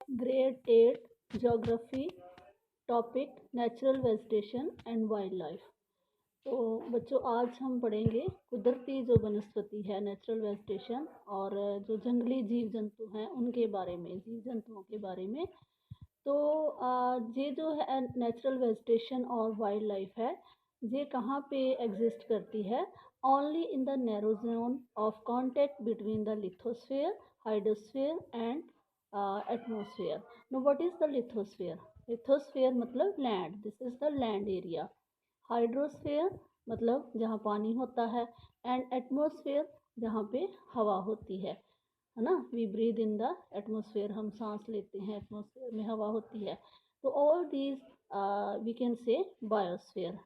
Grade 8 geography, topic natural vegetation and wild life. तो बच्चों आज हम पढ़ेंगे कुदरती जो वनस्पति है, नेचुरल वेजिटेशन, और जो जंगली जीव जंतु हैं उनके बारे में, जीव जंतुओं के बारे में। तो ये जो है नेचुरल वेजिटेशन और वाइल्ड लाइफ है, ये कहाँ पे एग्जिस्ट करती है? Only in the narrow zone of contact between the lithosphere, hydrosphere and atmosphere. Now what is the lithosphere? Lithosphere मतलब land, this is the land area. Hydrosphere मतलब जहाँ पानी होता है, एंड एटमोसफेयर जहाँ पे हवा होती है ना। We breathe in the atmosphere, हम सांस लेते हैं, एटमोसफेयर में हवा होती है। तो all these we can say biosphere,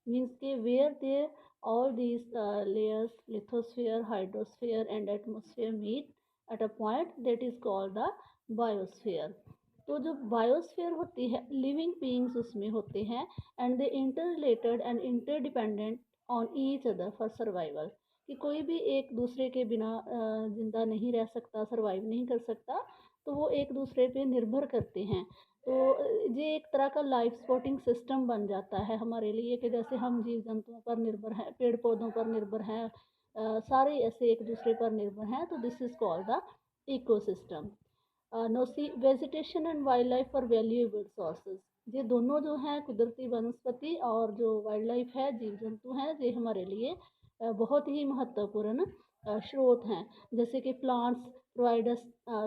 means के where there all these layers, lithosphere, hydrosphere and atmosphere meet at a point that is called the biosphere। तो जो बायोस्फीयर होती है, लिविंग बीइंग्स उसमें होते हैं, and they inter related and interdependent on each other for survival. कि कोई भी एक दूसरे के बिना ज़िंदा नहीं रह सकता, सर्वाइव नहीं कर सकता, तो वो एक दूसरे पे निर्भर करते हैं। तो ये एक तरह का लाइफ सपोर्टिंग सिस्टम बन जाता है हमारे लिए, कि जैसे हम जीव जंतुओं पर निर्भर हैं, पेड़ पौधों पर निर्भर हैं, सारे ऐसे एक दूसरे पर निर्भर हैं। तो this is called the ecosystem. See vegetation and wildlife for valuable sources. ये दोनों जो हैं, कुदरती वनस्पति और जो वाइल्ड लाइफ है, जीव जंतु हैं, ये हमारे लिए बहुत ही महत्वपूर्ण स्रोत हैं। जैसे कि plants provide us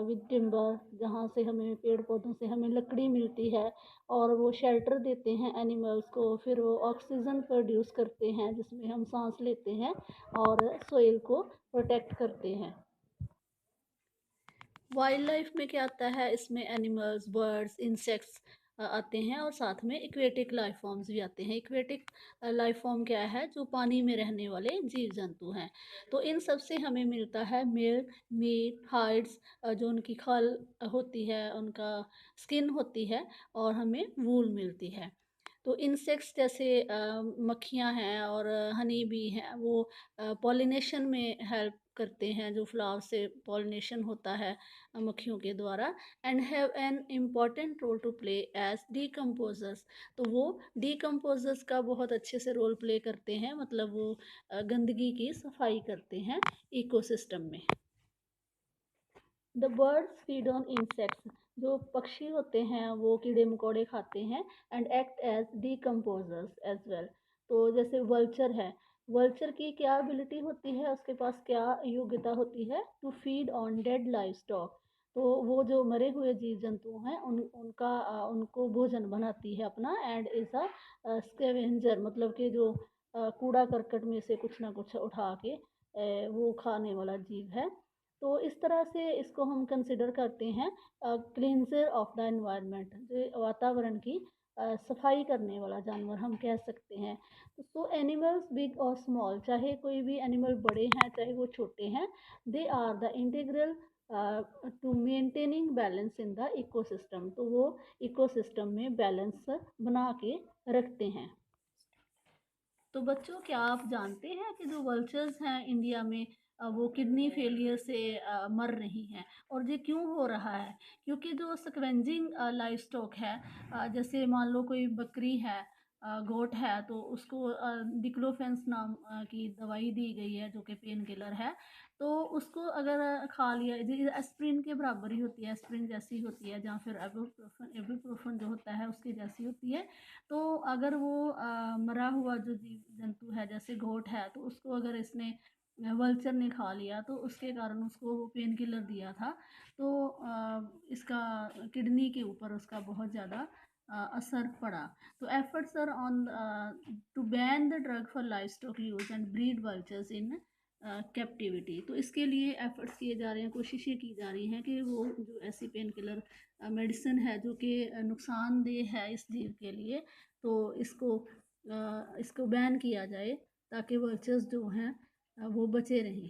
with timber, जहाँ से हमें पेड़ पौधों से हमें लकड़ी मिलती है, और वो शेल्टर देते हैं एनिमल्स को, फिर वो ऑक्सीजन प्रोड्यूस करते हैं जिसमें हम सांस लेते हैं, और सोइल को प्रोटेक्ट करते हैं। वाइल्ड लाइफ में क्या आता है? इसमें एनिमल्स, बर्ड्स, इंसेक्ट्स आते हैं, और साथ में इक्वेटिक लाइफ फॉर्म्स भी आते हैं। इक्वेटिक लाइफ फॉर्म क्या है? जो पानी में रहने वाले जीव जंतु हैं। तो इन सब से हमें मिलता है मिल्क, मीट, हाइड्स, जो उनकी खल होती है, उनका स्किन होती है, और हमें वूल मिलती है। तो इंसेक्ट्स जैसे मक्खियाँ हैं और हनी बी हैं, वो पॉलिनेशन में हेल्प करते हैं, जो फ्लावर से पॉलिनेशन होता है मक्खियों के द्वारा, and have an important role to play as decomposers. तो वो डीकम्पोजर्स का बहुत अच्छे से रोल प्ले करते हैं, मतलब वो गंदगी की सफाई करते हैं इकोसिस्टम में। The birds feed on insects, जो पक्षी होते हैं वो कीड़े मकोड़े खाते हैं, and act as decomposers as well. तो जैसे वल्चर है, वल्चर की क्या एबिलिटी होती है, उसके पास क्या योग्यता होती है? To feed on dead livestock. तो वो जो मरे हुए जीव जंतु हैं उनको भोजन बनाती है अपना, एंड इज अ स्कैवेंजर, मतलब कि जो कूड़ा करकट में से कुछ ना कुछ उठा के वो खाने वाला जीव है। तो इस तरह से इसको हम कंसिडर करते हैं क्लींजर ऑफ द एनवायरनमेंट, जो वातावरण की सफाई करने वाला जानवर हम कह सकते हैं। तो एनिमल्स बिग और स्मॉल, चाहे कोई भी एनिमल बड़े हैं चाहे वो छोटे हैं, they are the integral to maintaining balance in the ecosystem. तो वो इकोसिस्टम में बैलेंस बना के रखते हैं। तो बच्चों, क्या आप जानते हैं कि जो वल्चर्स हैं इंडिया में, वो किडनी फेलियर से मर रही हैं? और ये क्यों हो रहा है? क्योंकि जो स्कवेंजिंग लाइव स्टॉक है, जैसे मान लो कोई बकरी है, गोट है, तो उसको डिक्लोफेंस नाम की दवाई दी गई है, जो कि पेन किलर है। तो उसको अगर खा लिया, एस्प्रिन के बराबर ही होती है, एस्प्रिन जैसी होती है, या फिर एबुप्रोफन जो होता है उसकी जैसी होती है। तो अगर वो मरा हुआ जो जीव जंतु है, जैसे गोट है, तो उसको अगर इसने वल्चर ने खा लिया, तो उसके कारण उसको वो पेन किलर दिया था। तो इसका किडनी के ऊपर उसका बहुत ज़्यादा असर पड़ा। तो efforts are on to ban the drug for livestock use and breed vultures in captivity. तो इसके लिए एफर्ट्स किए जा रहे हैं, कोशिशें की जा रही हैं कि वो जो ऐसी पेन किलर मेडिसिन है जो कि नुकसानदेह है इस जीव के लिए, तो इसको बैन किया जाए, ताकि वर्चर्स जो हैं वो बचे रहें।